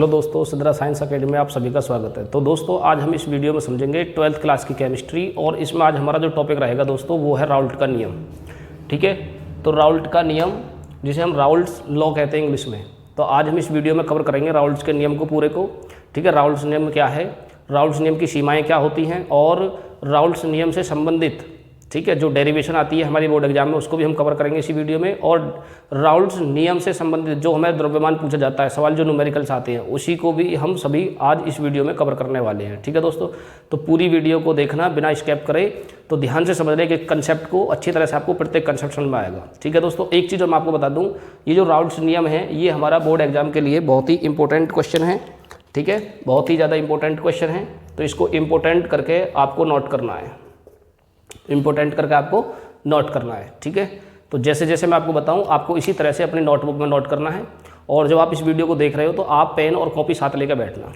Hello दोस्तों, Sidhra science academy में आप सभी का स्वागत है। तो दोस्तों आज हम इस वीडियो में समझेंगे 12th क्लास की केमिस्ट्री और इसमें आज हमारा जो टॉपिक रहेगा दोस्तों वो है राउल्ट का नियम। ठीक है, तो राउल्ट का नियम जिसे हम राउल्ट्स लॉ कहते हैं इंग्लिश में, तो आज हम इस वीडियो में कवर करेंगे राउल्ट्स के नियम को पूरे को। ठीक है, राउल्ट्स नियम क्या है, राउल्ट्स नियम की सीमाएँ क्या होती हैं और राउल्ट्स नियम से संबंधित ठीक है जो डेरिवेशन आती है हमारी बोर्ड एग्जाम में उसको भी हम कवर करेंगे इसी वीडियो में। और राउल्ट्स नियम से संबंधित जो हमें द्रव्यमान पूछा जाता है, सवाल जो न्यूमेरिकल्स आते हैं, उसी को भी हम सभी आज इस वीडियो में कवर करने वाले हैं। ठीक है दोस्तों, तो पूरी वीडियो को देखना बिना स्किप करे, तो ध्यान से समझने के कंसेप्ट को अच्छी तरह से आपको प्रत्येक कंसेप्ट समझ में आएगा। ठीक है दोस्तों, एक चीज़ मैं आपको बता दूँ, ये जो राउल्ट्स नियम है ये हमारा बोर्ड एग्जाम के लिए बहुत ही इंपॉर्टेंट क्वेश्चन है। ठीक है, बहुत ही ज़्यादा इंपॉर्टेंट क्वेश्चन है, तो इसको इम्पोर्टेंट करके आपको नोट करना है, इंपॉर्टेंट करके आपको नोट करना है। ठीक है, तो जैसे जैसे मैं आपको बताऊं आपको इसी तरह से अपनी नोटबुक में नोट करना है। और जब आप इस वीडियो को देख रहे हो तो आप पेन और कॉपी साथ लेकर बैठना।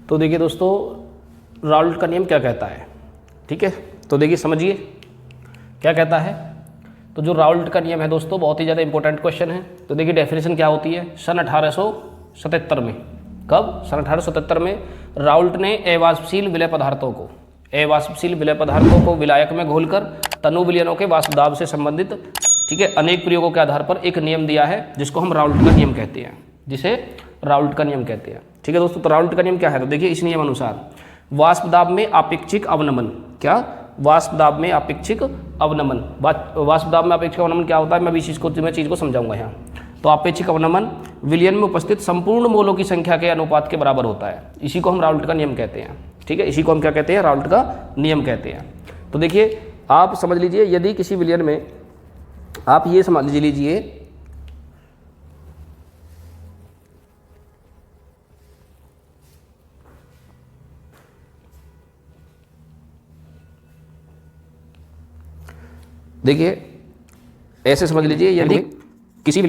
तो देखिए दोस्तों, राउल्ट का नियम क्या कहता है। ठीक है, तो देखिए समझिए क्या कहता है। तो जो राउल्ट का नियम है दोस्तों बहुत ही ज़्यादा इंपॉर्टेंट क्वेश्चन है। तो देखिए डेफिनेशन क्या होती है, सन 1877 में, कब, सन 1877 में राउल्ट ने अवाष्पशील विलय पदार्थों को विलायक में घोलकर तनु विलयनों के वाष्प दाब से संबंधित ठीक है अनेक प्रयोगों के आधार पर एक नियम दिया है जिसको हम राउल्ट का नियम कहते हैं, ठीक है दोस्तों, तो राउल्ट का नियम क्या है, तो देखिए इस नियम अनुसार वाष्प दाब में आपेक्षिक अवनमन, क्या, वाष्प दाब में आपेक्षिक अवनमन, वाष्प दाब में आपेक्षिक अवनमन क्या होता है, मैं भी चीज़ को समझाऊंगा यहाँ। तो आपेक्षिक अवनमन विलयन में उपस्थित संपूर्ण मोलों की संख्या के अनुपात के बराबर होता है, इसी को हम राउल्ट का नियम कहते हैं। ठीक है, इसी को हम क्या कहते हैं, राउल्ट का नियम कहते हैं। तो देखिए आप समझ लीजिए, यदि किसी विलयन में आप ये समझ लीजिए देखिए ऐसे समझ लीजिए, यदि किसी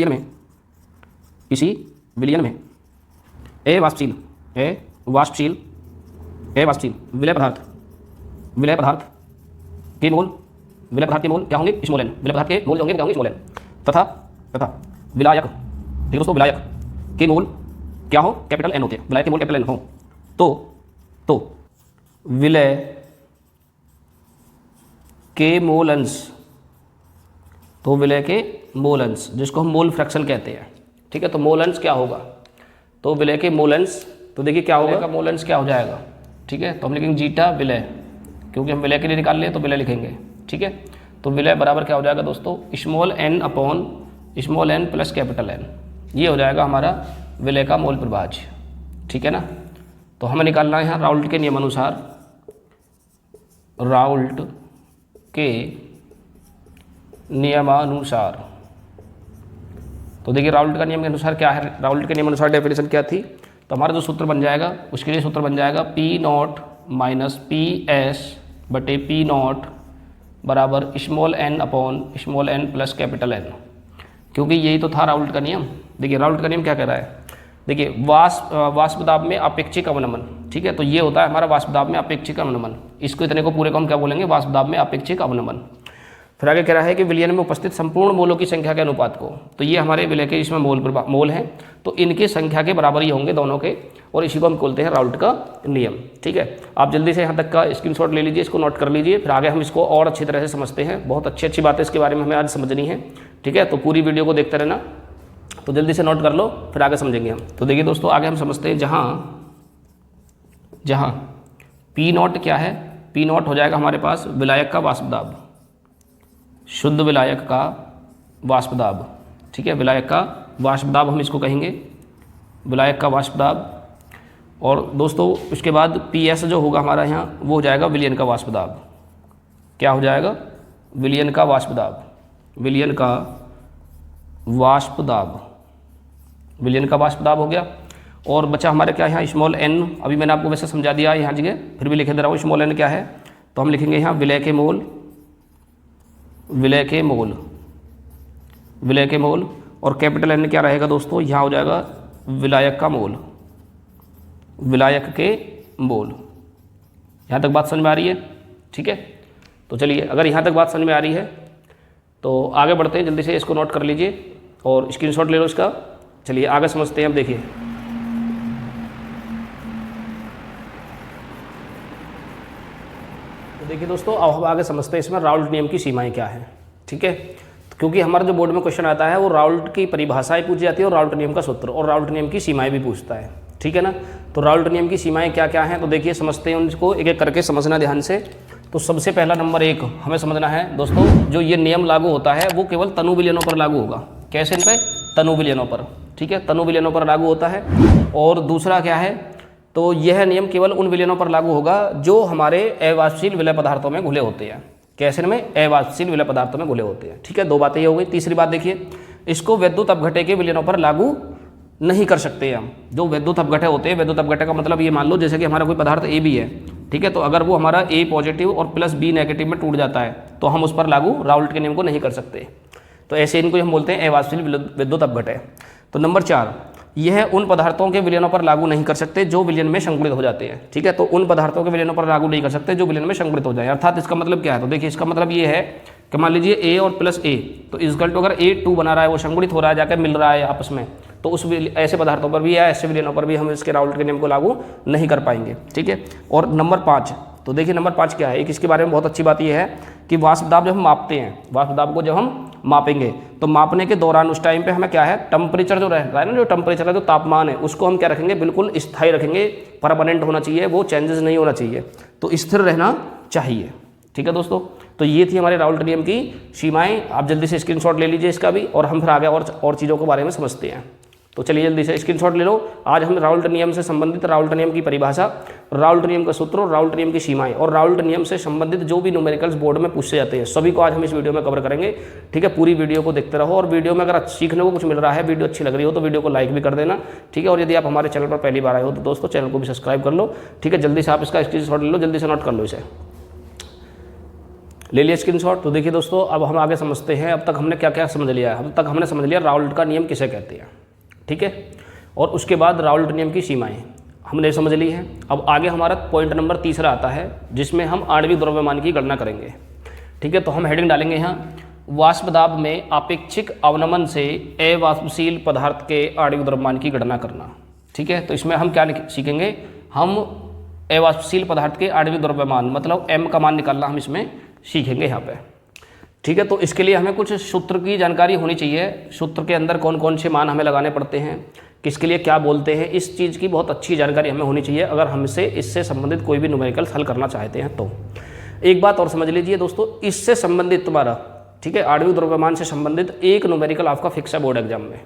विलयन में अवाष्पशील विलय पदार्थ के मोल क्या होंगे, स्मॉल n, विलय पदार्थ के मोल होंगे क्या होंगे, स्मॉल n, तथा विलायक, ठीक है दोस्तों, विलायक के मोल क्या हो, कैपिटल N होते हैं, विलायक के मोल कैपिटल N हो, तो विलय के मोल अंश, जिसको हम मोल फ्रैक्शन कहते हैं। ठीक है, तो मोल अंश क्या होगा, तो विलय के मोल अंश, तो देखिए क्या होगा, का मोल अंश क्या हो जाएगा। ठीक है, तो हम लिखेंगे जीटा विलय, क्योंकि हम विलय के लिए निकाल लिए तो विलय लिखेंगे। ठीक है, तो विलय बराबर क्या हो जाएगा दोस्तों, small n plus capital N, ये हो जाएगा हमारा विलय का मोल प्रभाज्य। ठीक है ना, तो हमें निकालना है यहाँ राउल्ट के नियमानुसार, तो देखिए राउल्ट का नियम के अनुसार क्या है, राउल्ट के नियम अनुसार डेफिनेशन क्या थी, तो हमारा जो सूत्र बन जाएगा उसके लिए सूत्र बन जाएगा P0 माइनस PS/P0 बराबर small n plus capital N, क्योंकि यही तो था राउल्ट का नियम। देखिए राउल्ट का नियम क्या कह रहा है, देखिए वाष्प दाब में अपेक्षिक अवनमन, ठीक है, तो ये होता है हमारा वाष्प दाब में अपेक्षिक अवनमन, इसको इतने को पूरे को हम क्या बोलेंगे, वाष्प दाब में अपेक्षिक अवनमन। फिर आगे कह रहा है कि विलयन में उपस्थित संपूर्ण मोलों की संख्या के अनुपात को, तो ये हमारे विलय के इसमें मोल हैं, तो इनकी संख्या के बराबर ही होंगे दोनों के, और इसी को हम बोलते हैं राउल्ट का नियम। ठीक है, आप जल्दी से यहाँ तक का स्क्रीनशॉट ले लीजिए, इसको नोट कर लीजिए, फिर आगे हम इसको और अच्छी तरह से समझते हैं। बहुत अच्छी बातें इसके बारे में हमें आज समझनी है। ठीक है, तो पूरी वीडियो को देखते रहना, तो जल्दी से नोट कर लो, फिर आगे समझेंगे हम। तो देखिए दोस्तों आगे हम समझते हैं, जहाँ P0 क्या है, P0 हो जाएगा हमारे पास विलायक का वाष्प दाब, शुद्ध विलायक का वाष्प दाब। ठीक है, विलायक का वाष्प दाब हम इसको कहेंगे, विलायक का वाष्प दाब। और दोस्तों उसके बाद PS जो होगा हमारा यहाँ वो हो जाएगा विलयन का वाष्प दाब। क्या हो जाएगा, विलयन का वाष्प दाब, विलयन का वाष्प दाब हो गया। और बचा हमारे क्या यहाँ स्मॉल n, अभी मैंने आपको वैसे समझा दिया यहाँ जगह, फिर भी लिखे दे रहा हूँ स्मॉल n क्या है, तो हम लिखेंगे यहाँ विलय के मोल, और कैपिटल N क्या रहेगा दोस्तों, यहाँ हो जाएगा विलायक के मोल। यहाँ तक बात समझ में आ रही है। ठीक है, तो चलिए अगर यहाँ तक बात समझ में आ रही है तो आगे बढ़ते हैं, जल्दी से इसको नोट कर लीजिए और स्क्रीनशॉट ले लो इसका। चलिए आगे समझते हैं। अब देखिए तो देखिए दोस्तों, अब हम आगे समझते हैं इसमें राउल्ट नियम की सीमाएं क्या हैं। ठीक है, क्योंकि हमारा जो बोर्ड में क्वेश्चन आता है वो राउल्ट की परिभाषाएं पूछी जाती है और राउल्ट नियम का सूत्र और राउल्ट नियम की सीमाएं भी पूछता है। ठीक है ना, तो राउल्ट नियम की सीमाएं क्या क्या हैं, तो देखिए समझते हैं उनको एक एक करके, समझना ध्यान से। तो सबसे पहला नंबर 1 हमें समझना है दोस्तों, जो ये नियम लागू होता है वो केवल तनु विलयनों पर लागू होगा। कैसे इन पे? तनु विलयनों पर। ठीक है, तनु विलयनों पर लागू होता है। और दूसरा क्या है, तो यह नियम केवल उन विलयनों पर लागू होगा जो हमारे अवाष्पशील विलय पदार्थों में घुले होते हैं। कैसे में? अवाष्पशील विलय पदार्थों में घुले होते हैं। ठीक है, 2 बातें ये हो गई। तीसरी बात देखिए, इसको विद्युत अपघट्य के विलयनों पर लागू नहीं कर सकते हम। जो विद्युत अपघट्य होते हैं, विद्युत अपघट्य का मतलब ये मान लो जैसे कि हमारा कोई पदार्थ ए बी है, ठीक है, तो अगर वो हमारा ए पॉजिटिव और प्लस बी नेगेटिव में टूट जाता है तो हम उस पर लागू राउल्ट के नियम को नहीं कर सकते। तो ऐसे इनको हम बोलते हैं अवाष्पशील विद्युत अपघट्य। तो नंबर 4, यह उन पदार्थों के विलयनों पर लागू नहीं कर सकते जो विलयन में संगुणित हो जाते हैं। ठीक है, तो उन पदार्थों के विलयनों पर लागू नहीं कर सकते जो विलयन में संगुणित हो जाए। अर्थात इसका मतलब क्या है, तो देखिए इसका मतलब ये है कि मान लीजिए ए और प्लस ए, तो इक्वल टू अगर A2 बना रहा है, वो संगुणित हो रहा है, जाकर मिल रहा है आपस में, तो उस ऐसे पदार्थों पर भी या ऐसे विलयनों पर भी हम इसके राउल्ट के नियम को लागू नहीं कर पाएंगे। ठीक है, और नंबर 5, तो देखिए नंबर 5 क्या है, एक इसके बारे में बहुत अच्छी बात यह है कि वाष्प दाब जब हम मापते हैं, वाष्प दाब को जब हम मापेंगे तो मापने के दौरान उस टाइम पे हमें क्या है, टेम्परेचर जो रहता है ना, जो टेम्परेचर है, जो तापमान है, उसको हम क्या रखेंगे, बिल्कुल स्थायी रखेंगे, परमानेंट होना चाहिए, वो चेंजेस नहीं होना चाहिए, तो स्थिर रहना चाहिए। ठीक है दोस्तों, तो ये थी हमारे राउल्ट नियम की सीमाएं। आप जल्दी से स्क्रीनशॉट ले लीजिए इसका भी, और हम फिर आगे और चीज़ों के बारे में समझते हैं। तो चलिए जल्दी से स्क्रीनशॉट ले लो। आज हम राउल्ट नियम से संबंधित राउल्ट नियम की परिभाषा, राउल्ट नियम का सूत्र और राउल्ट नियम की सीमाएं और राउल्ट नियम से संबंधित जो भी न्यूमेरिकल्स बोर्ड में पूछे जाते हैं सभी को आज हम इस वीडियो में कवर करेंगे। ठीक है, पूरी वीडियो को देखते रहो, और वीडियो में अगर सीखने को कुछ मिल रहा है, वीडियो अच्छी लग रही हो तो वीडियो को लाइक भी कर देना। ठीक है, और यदि आप हमारे चैनल पर पहली बार आए हो तो दोस्तों चैनल को भी सब्सक्राइब कर लो। ठीक है, जल्दी से आप इसका स्क्रीनशॉट ले लो, जल्दी से नोट कर लो, इसे ले लिया स्क्रीनशॉट। तो देखिए दोस्तों, अब हम आगे समझते हैं। अब तक हमने क्या क्या समझ लिया है, अब तक हमने समझ लिया राउल्ट का नियम किसे कहते हैं। ठीक है, और उसके बाद राउल्ट नियम की सीमाएं हमने समझ ली है। अब आगे हमारा पॉइंट नंबर 3 आता है, जिसमें हम आणविक द्रव्यमान की गणना करेंगे। ठीक है, तो हम हेडिंग डालेंगे यहाँ, वाष्प दाब में आपेक्षिक अवनमन से अवाष्पशील पदार्थ के आणविक द्रव्यमान की गणना करना। ठीक है, तो इसमें हम क्या सीखेंगे, हम अवाष्पशील पदार्थ के आणविक द्रव्यमान मतलब m का मान निकालना हम इसमें सीखेंगे यहाँ पे। ठीक है, तो इसके लिए हमें कुछ सूत्र की जानकारी होनी चाहिए, सूत्र के अंदर कौन कौन से मान हमें लगाने पड़ते हैं, किसके लिए क्या बोलते हैं, इस चीज़ की बहुत अच्छी जानकारी हमें होनी चाहिए अगर हमसे इससे संबंधित कोई भी न्यूमेरिकल्स हल करना चाहते हैं। तो एक बात और समझ लीजिए दोस्तों, इससे संबंधित तुम्हारा, ठीक है, आणविक द्रव्यमान से संबंधित एक न्यूमेरिकल आपका फिक्स है बोर्ड एग्जाम में।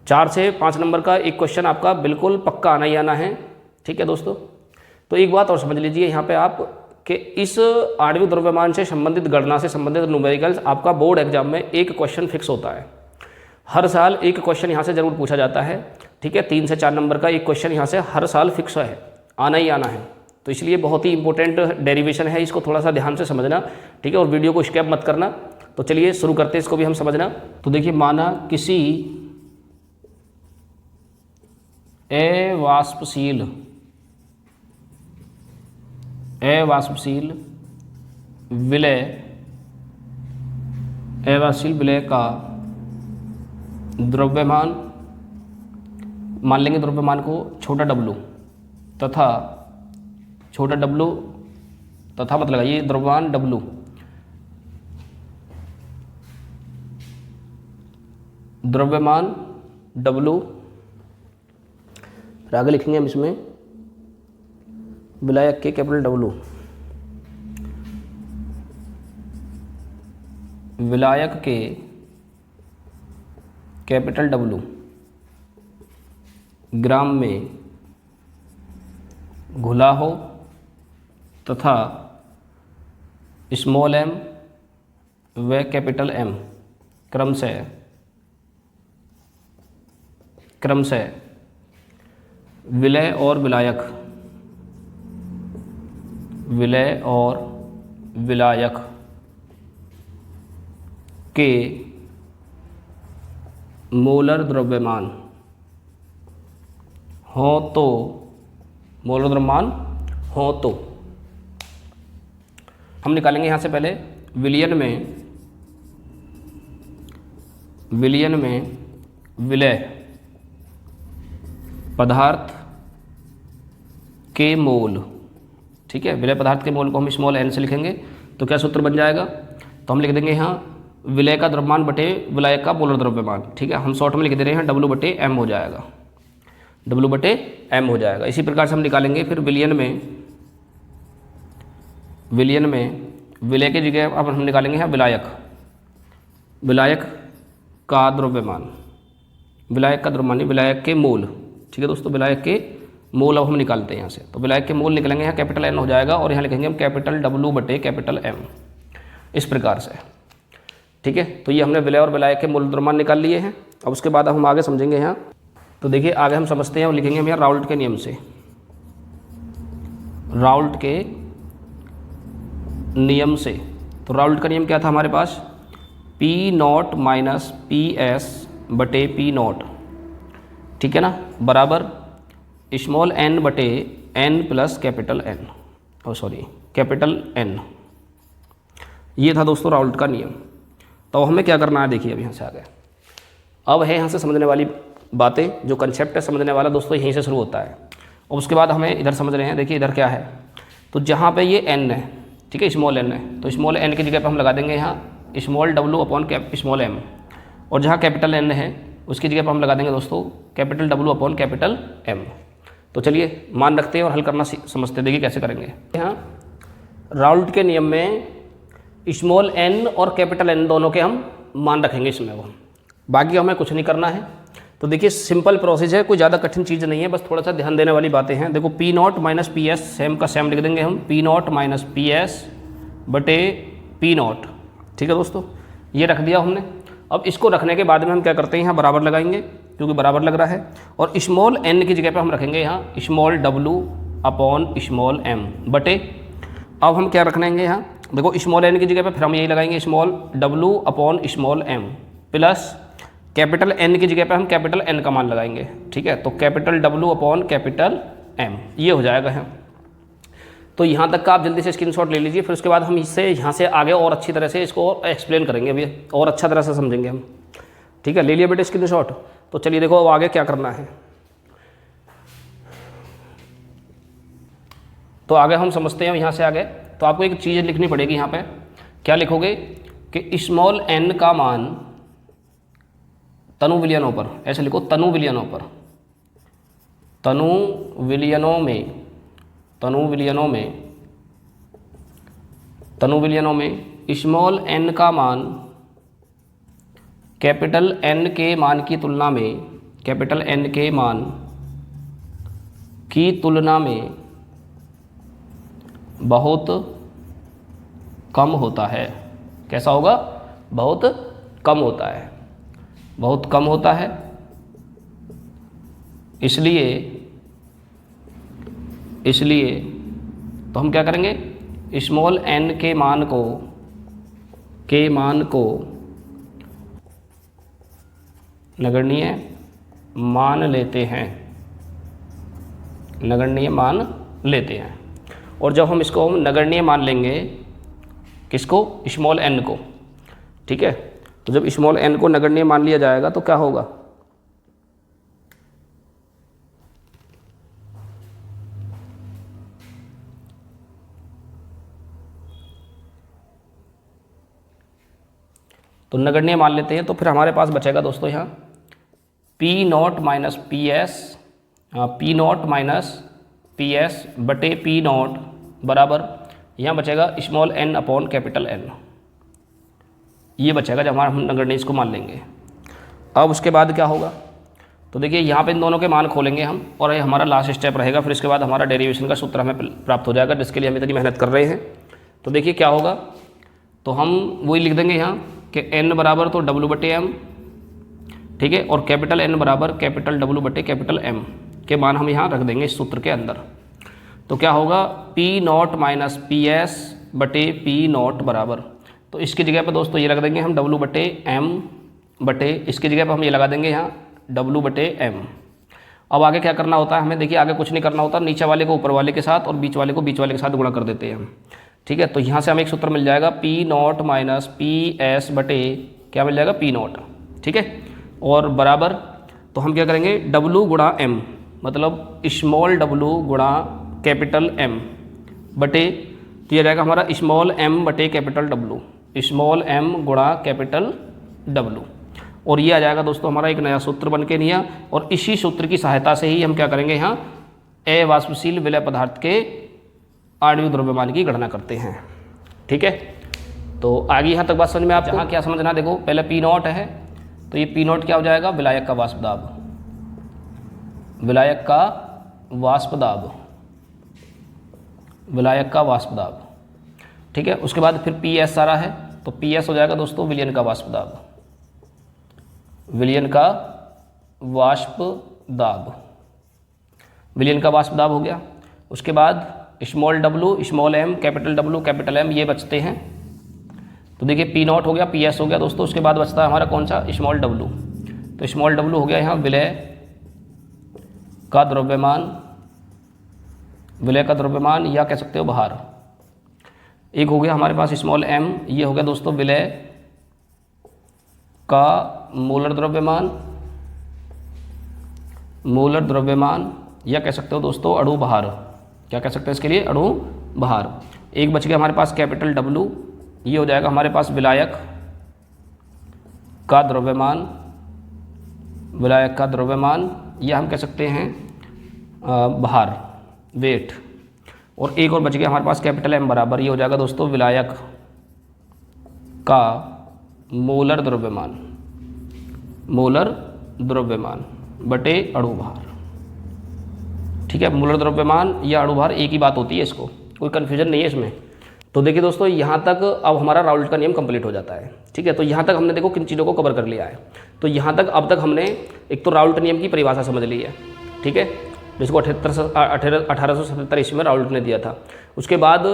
4 से 5 नंबर का एक क्वेश्चन आपका बिल्कुल पक्का आना ही आना है। ठीक है दोस्तों, तो एक बात और समझ लीजिए यहाँ पे आप कि इस आणविक द्रव्यमान से संबंधित गणना से संबंधित न्यूमेरिकल्स आपका बोर्ड एग्जाम में एक क्वेश्चन फिक्स होता है। हर साल एक क्वेश्चन यहाँ से जरूर पूछा जाता है। ठीक है, 3 से 4 नंबर का एक क्वेश्चन यहाँ से हर साल फिक्स है, आना ही आना है। तो इसलिए बहुत ही इंपॉर्टेंट डेरिवेशन है, इसको थोड़ा सा ध्यान से समझना। ठीक है, और वीडियो को स्किप मत करना। तो चलिए शुरू करते हैं, इसको भी हम समझना। तो देखिए, माना किसी अवाष्पशील विलय का द्रव्यमान, मान लेंगे द्रव्यमान को छोटा w तथा छोटा w तथा मतलब ये द्रव्यमान w फिर आगे लिखेंगे हम इसमें विलायक के कैपिटल W, विलायक के कैपिटल W ग्राम में घुला हो तथा स्मॉल m व कैपिटल M क्रमशः विलय और विलायक के मोलर द्रव्यमान हो तो हम निकालेंगे यहाँ से पहले विलयन में विलय पदार्थ के मोल। ठीक है। विलय पदार्थ के मोल को हम स्मॉल n से लिखेंगे तो क्या सूत्र बन जाएगा, तो हम लिख देंगे यहाँ विलय का द्रव्यमान बटे विलायक का मोलर द्रव्यमान, ठीक है। हम शॉर्ट में लिख दे रहे हैं W/m हो जाएगा, W/m हो जाएगा। इसी प्रकार से हम निकालेंगे फिर विलयन में विलय की जगह अब हम निकालेंगे यहाँ विलायक का द्रव्यमान, विलायक के मोल, ठीक है दोस्तों। विलायक के मोल अब हम निकालते हैं यहाँ से, तो विलायक के मोल निकलेंगे यहाँ कैपिटल N हो जाएगा और यहाँ लिखेंगे हम कैपिटल W/M, इस प्रकार से, ठीक है। तो ये हमने विलय और विलायक के मोल द्रव्यमान निकाल लिए हैं। अब उसके बाद हम आगे समझेंगे यहाँ, तो देखिए आगे हम समझते हैं और लिखेंगे हम यहाँ राउल्ट के नियम से, राउल्ट के नियम से। तो राउल्ट का नियम क्या था हमारे पास, P0 माइनस PS/P0, ठीक है ना, बराबर small n/n plus capital N। ये था दोस्तों राउल्ट का नियम। तो हमें क्या करना है, देखिए अब यहाँ से आगे अब है यहाँ से समझने वाली बातें, जो कंसेप्ट है समझने वाला दोस्तों यहीं से शुरू होता है। और उसके बाद हमें इधर समझ रहे हैं, देखिए इधर क्या है, तो जहाँ पे ये n है, ठीक है, स्मॉल n है, तो स्मॉल n की जगह पे हम लगा देंगे यहाँ स्मॉल W/m, और जहाँ कैपिटल N है उसकी जगह पर हम लगा देंगे दोस्तों कैपिटल W/M। तो चलिए मान रखते हैं और हल करना समझते हैं, देखिए कैसे करेंगे। यहाँ राउल्ट के नियम में स्मॉल n और कैपिटल N दोनों के हम मान रखेंगे इसमें, वो बाकी हमें कुछ नहीं करना है। तो देखिए सिंपल प्रोसेस है, कोई ज़्यादा कठिन चीज़ नहीं है, बस थोड़ा सा ध्यान देने वाली बातें हैं। देखो P0 माइनस PS सेम का सेम लिख देंगे हम, P0 माइनस PS/P0, ठीक है दोस्तों, ये रख दिया हमने। अब इसको रखने के बाद में हम क्या करते हैं, यहाँ बराबर लगाएंगे क्योंकि बराबर लग रहा है, और स्मॉल n की जगह पे हम रखेंगे यहाँ स्मॉल W/m बटे, अब हम क्या रखेंगे यहाँ, देखो स्मॉल n की जगह पे फिर हम यही लगाएंगे small W/m plus capital N की जगह पे हम कैपिटल N का मान लगाएंगे, ठीक है। तो कैपिटल W/M ये हो जाएगा है। तो यहाँ तक का आप जल्दी से स्क्रीनशॉट ले लीजिए, फिर उसके बाद हम इससे यहाँ से आगे और अच्छी तरह से इसको एक्सप्लेन करेंगे, अभी और अच्छा तरह से समझेंगे हम, ठीक है। ले लिया बेटे स्क्रीनशॉट। तो चलिए देखो अब आगे क्या करना है, तो आगे हम समझते हैं। यहाँ से आगे तो आपको एक चीज़ लिखनी पड़ेगी, यहाँ पे क्या लिखोगे कि स्मॉल n का मान तनु विलयनों पर, ऐसे लिखो तनु विलयनों में स्मॉल n का मान कैपिटल N के मान की तुलना में, कैपिटल N के मान की तुलना में बहुत कम होता है। कैसा होगा, बहुत कम होता है, बहुत कम होता है। इसलिए तो हम क्या करेंगे, स्मॉल n के मान को नगण्य मान लेते हैं, और जब हम इसको नगण्य मान लेंगे, किसको, स्मॉल n को, ठीक है। तो जब स्मॉल n को नगण्य मान लिया जाएगा तो क्या होगा, तो नगण्य मान लेते हैं, तो फिर हमारे पास बचेगा दोस्तों यहाँ P0 माइनस PS/P0 बराबर, यहाँ बचेगा small n upon capital N, ये बचेगा जब हमारा हम नगण्य इसको मान लेंगे। अब उसके बाद क्या होगा, तो देखिए यहाँ पे इन दोनों के मान खोलेंगे हम, और ये हमारा लास्ट स्टेप रहेगा। फिर इसके बाद हमारा डेरिवेशन का सूत्र हमें प्राप्त हो जाएगा, जिसके लिए हम इतनी मेहनत कर रहे हैं। तो देखिए क्या होगा, तो हम वही लिख देंगे यहाँ कि n बराबर तो W/m, ठीक है, और कैपिटल N बराबर कैपिटल W/M के मान हम यहाँ रख देंगे इस सूत्र के अंदर। तो क्या होगा, P0 माइनस PS/P0 बराबर, तो इसकी जगह पर दोस्तों ये रख देंगे हम W/m बटे, इसकी जगह पर हम ये लगा देंगे यहाँ W/m। अब आगे क्या करना होता है हमें, देखिए आगे कुछ नहीं करना होता, नीचे वाले को ऊपर वाले के साथ और बीच वाले को बीच वाले के साथ गुणा कर देते हैं हम, ठीक है। तो यहाँ से हमें एक सूत्र मिल जाएगा P0 माइनस PS बटे क्या मिल जाएगा P0, ठीक है, और बराबर, तो हम क्या करेंगे W/m मतलब स्मॉल w गुणा कैपिटल M बटे, तो ये रहेगा हमारा स्मॉल m बटे कैपिटल W, स्मॉल m गुणा कैपिटल W। और ये आ जाएगा दोस्तों हमारा एक नया सूत्र बन के लिया, और इसी सूत्र की सहायता से ही हम क्या करेंगे, यहाँ अवाष्पशील विलय पदार्थ के आणविक द्रव्यमान की गणना करते हैं। ठीक है, तो आगे यहाँ तक बात समझ में। आप यहाँ क्या समझना, देखो पहले पी नॉट है, तो ये पी नॉट क्या हो जाएगा, विलायक का वाष्प दाब, विलायक का वाष्प दाब, विलायक का वाष्प दाब। ठीक है, उसके बाद फिर पी एस सारा है, तो पी एस हो जाएगा दोस्तों विलयन का वाष्प दाब, विलयन का वाष्प दाब, विलयन का वाष्प दाब हो गया। उसके बाद small w, small m, capital W, capital M ये बचते हैं। तो देखिए पी नॉट हो गया, पी एस हो गया दोस्तों। उसके बाद बचता है हमारा कौन सा, स्मॉल w। तो स्मॉल w हो गया यहाँ विलय का द्रव्यमान, विलय का द्रव्यमान या कह सकते हो भार। एक हो गया हमारे पास स्मॉल m, ये हो गया दोस्तों विलय का मोलर द्रव्यमान, मोलर द्रव्यमान या कह सकते हो दोस्तों अणु भार, क्या कह सकते हैं इसके लिए, अणु भार। एक बच गया हमारे पास कैपिटल W, ये हो जाएगा हमारे पास विलायक का द्रव्यमान, विलायक का द्रव्यमान या हम कह सकते हैं भार, वेट। और एक और बच गया हमारे पास कैपिटल M बराबर, ये हो जाएगा दोस्तों विलायक का मोलर द्रव्यमान, मोलर द्रव्यमान बटे अणु भार। ठीक है, मोलर द्रव्यमान या अणु भार एक ही बात होती है, इसको कोई कन्फ्यूजन नहीं है इसमें। तो देखिए दोस्तों यहाँ तक अब हमारा राउल्ट का नियम कंप्लीट हो जाता है। ठीक है, तो यहाँ तक हमने देखो किन चीज़ों को कवर कर लिया है। तो यहाँ तक अब तक हमने एक तो राउल्ट नियम की परिभाषा समझ ली है, ठीक है, जिसको 1877 ईस्वी में राउल्ट ने दिया था। उसके बाद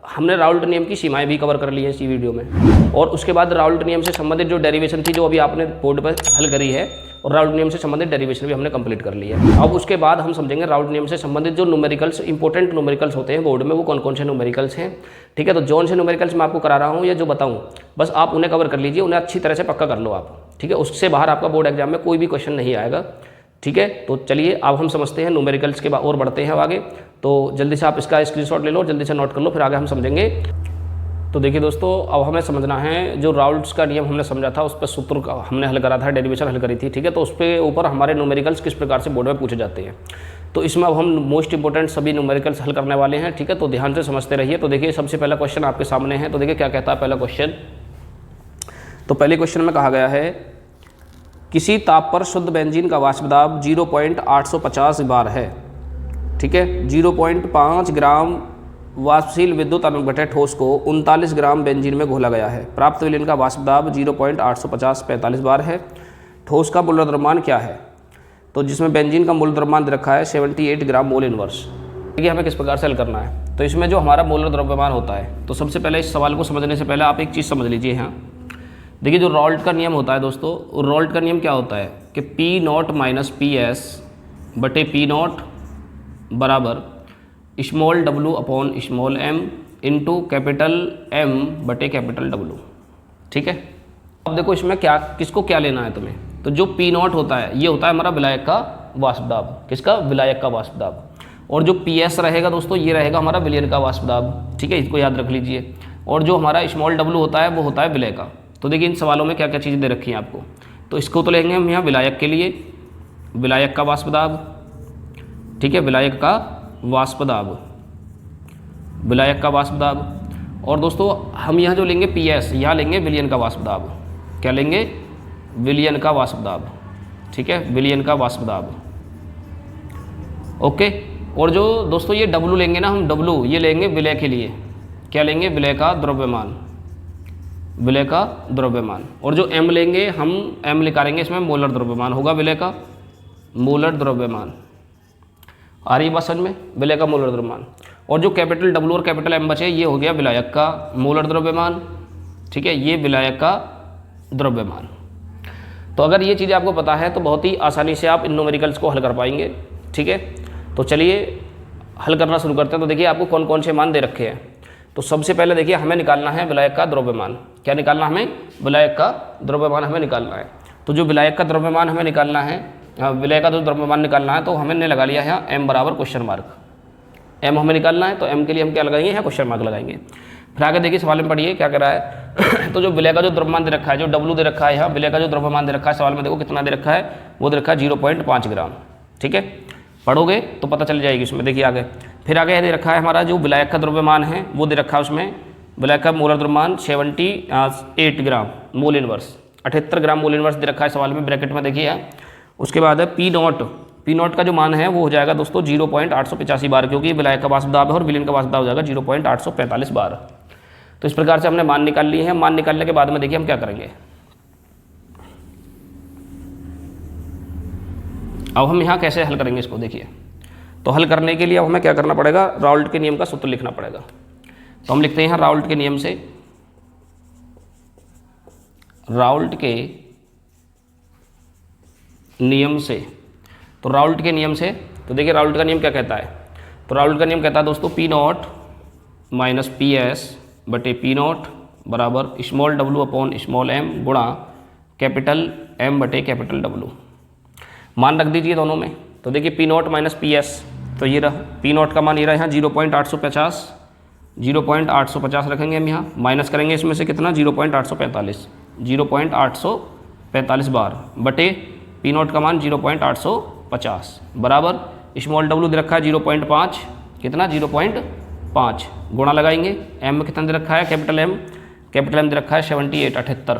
हमने राउल्ट नियम की सीमाएं भी कवर कर ली है इसी वीडियो में। और उसके बाद राउल्ट नियम से संबंधित जो डेरिवेशन थी, जो अभी आपने बोर्ड पर हल करी है, और राउल्ट नियम से संबंधित डेरिवेशन भी हमने कंप्लीट कर ली है। अब उसके बाद हम समझेंगे राउल्ट नियम से संबंधित जो न्यूमेरिकल्स, इंपॉर्टेंट न्यूमेरिकल्स होते हैं बोर्ड में, वो कौन कौन से न्यूमेरिकल्स हैं। ठीक है, तो जौन से न्यूमेरिकल्स मैं आपको करा रहा हूँ या जो बताऊँ, बस आप उन्हें कवर कर लीजिए, उन्हें अच्छी तरह से पक्का कर लो आप। ठीक है, उससे बाहर आपका बोर्ड एग्जाम में कोई भी क्वेश्चन नहीं आएगा। ठीक है, तो चलिए अब हम समझते हैं न्यूमेरिकल्स के बाद और बढ़ते हैं आगे। तो जल्दी से आप इसका स्क्रीनशॉट ले लो, जल्दी से नोट कर लो, फिर आगे हम समझेंगे। तो देखिए दोस्तों, अब हमें समझना है जो राउल्ट्स का नियम हमने समझा था, उस पर सूत्र का हमने हल करा था, डेरिवेशन हल करी थी। ठीक है, तो उस पर ऊपर हमारे न्यूमेरिकल्स किस प्रकार से बोर्ड में पूछे जाते हैं, तो इसमें अब हम मोस्ट इंपॉर्टेंट सभी न्यूमेरिकल्स हल करने वाले हैं। ठीक है, तो ध्यान से समझते रहिए। तो देखिए सबसे पहला क्वेश्चन आपके सामने है, तो देखिए क्या कहता है पहला क्वेश्चन। तो पहले क्वेश्चन में कहा गया है किसी ताप पर शुद्ध बेंजीन का वाष्प दाब 0.850 बार है। ठीक है, 0.5 ग्राम वाष्पशील विद्युत अणु घटे ठोस को 39 ग्राम बेंजीन में घोला गया है। प्राप्त विलयन का वाष्प दाब 0.850 बार है। ठोस का मूल द्रव्यमान क्या है, तो जिसमें बेंजीन का मूल द्रव्यमान दे रखा है 78 ग्राम मोल इनवर्स। देखिए हमें किस प्रकार से हल करना है। तो इसमें जो हमारा मोलर द्रव्यमान होता है, तो सबसे पहले इस सवाल को समझने से पहले आप एक चीज़ समझ लीजिए। यहाँ देखिए जो राउल्ट का नियम होता है दोस्तों, राउल्ट का नियम क्या होता है कि P not minus P S बटे पी नॉट बराबर small w upon small m into capital M बटे कैपिटल W। ठीक है, अब देखो इसमें क्या, किसको क्या लेना है तुम्हें। तो जो पी नॉट होता है, ये होता है हमारा विलायक का वाष्प दाब, किसका, विलायक का वाष्प दाब। और जो पी एस रहेगा दोस्तों, ये रहेगा हमारा विलयन का वाष्प दाब। ठीक है, इसको याद रख लीजिए। और जो हमारा स्मॉल w होता है, वो होता है विलय का। तो देखिए इन सवालों में क्या क्या चीज़ें दे रखी हैं आपको। तो इसको तो लेंगे हम यहाँ विलायक के लिए, विलायक का वाष्प दाब। ठीक है, विलायक का वाष्प दाब, विलायक का वाष्प दाब। और दोस्तों हम यहाँ जो लेंगे पी एस, यहाँ लेंगे विलयन का वाष्प दाब। क्या लेंगे, विलयन का वाष्प दाब। ठीक है, विलयन का वाष्प दाब। ओके, और जो दोस्तों ये W लेंगे ना हम, W ये लेंगे विलय के लिए। क्या लेंगे, विलय का द्रव्यमान, विलय का द्रव्यमान। और जो M लेंगे हम, M निकालेंगे, इसमें मोलर द्रव्यमान होगा, विलय का मोलर द्रव्यमान। आ रही बात समझ में, विलय का मोलर द्रव्यमान। और जो कैपिटल W और कैपिटल M बचे, ये हो गया विलायक का मोलर द्रव्यमान। ठीक है, ये विलायक का द्रव्यमान। तो अगर ये चीज़ें आपको पता है तो बहुत ही आसानी से आप इन न्यूमेरिकल्स को हल कर पाएंगे। ठीक है, तो चलिए हल करना शुरू करते हैं। तो देखिए आपको कौन कौन से मान दे रखे हैं। तो सबसे पहले देखिए हमें निकालना है विलायक का द्रव्यमान। क्या निकालना, हमें विलायक का द्रव्यमान हमें निकालना है। तो जो विलायक का द्रव्यमान हमें निकालना है, विलय का जो द्रव्यमान निकालना है, तो हमने लगा लिया है M बराबर क्वेश्चन मार्क। m हमें निकालना है, तो m के लिए हम क्या लगाएंगे, यहाँ क्वेश्चन मार्क लगाएंगे। फिर आगे देखिए सवाल में पढ़िए क्या कर रहा है। तो जो विलय का जो द्रव्यमान दे रखा है, जो W दे रखा है, यहाँ विलय का जो द्रव्यमान दे रखा है सवाल में देखो कितना दे रखा है, वो दे रखा है 0.5 ग्राम। ठीक है, पढ़ोगे तो पता चल जाएगी उसमें। देखिए आगे, फिर आगे दे रखा है हमारा जो विलायक का द्रव्यमान है वो दे रखा है, उसमें विलायक का मोलर द्रव्यमान 78 ग्राम मोल इनवर्स, 78 ग्राम मोल इनवर्स दे रखा है सवाल में, ब्रैकेट में देखिए। उसके बाद है पी नॉट का जो मान है वो हो जाएगा दोस्तों 0.885 बार, क्योंकि विलायक का वाष्प दाब है और विलयन का वाष्प दाब हो जाएगा 0.845 बार। तो इस प्रकार से हमने मान निकाल लिए हैं। मान निकालने के बाद में देखिए हम क्या करेंगे। अब हम यहाँ कैसे हल करेंगे इसको, देखिए। तो हल करने के लिए अब हमें क्या करना पड़ेगा, राउल्ट के नियम का सूत्र लिखना पड़ेगा। तो हम लिखते हैं यहाँ राउल्ट के नियम से, राउल्ट के नियम से। तो राउल्ट के नियम से, तो देखिए राउल्ट का नियम क्या कहता है। तो राउल्ट का नियम कहता है दोस्तों P not minus P S बटे पी नॉट बराबर small W upon small M गुणा कैपिटल एम बटे कैपिटल डब्लू। मान रख दीजिए दोनों में। तो देखिए P not minus P S, तो ये रहा पी नॉट का मान, ये रहा यहाँ 0.850 रखेंगे हम यहाँ, माइनस करेंगे इसमें से कितना 0.845 बार बटे पी नॉट का मान 0.850 बराबर स्मॉल डब्लू दे रखा है 0.5, कितना 0.5 गुणा लगाएंगे एम में कितना दे रखा है, कैपिटल एम दे रखा है 78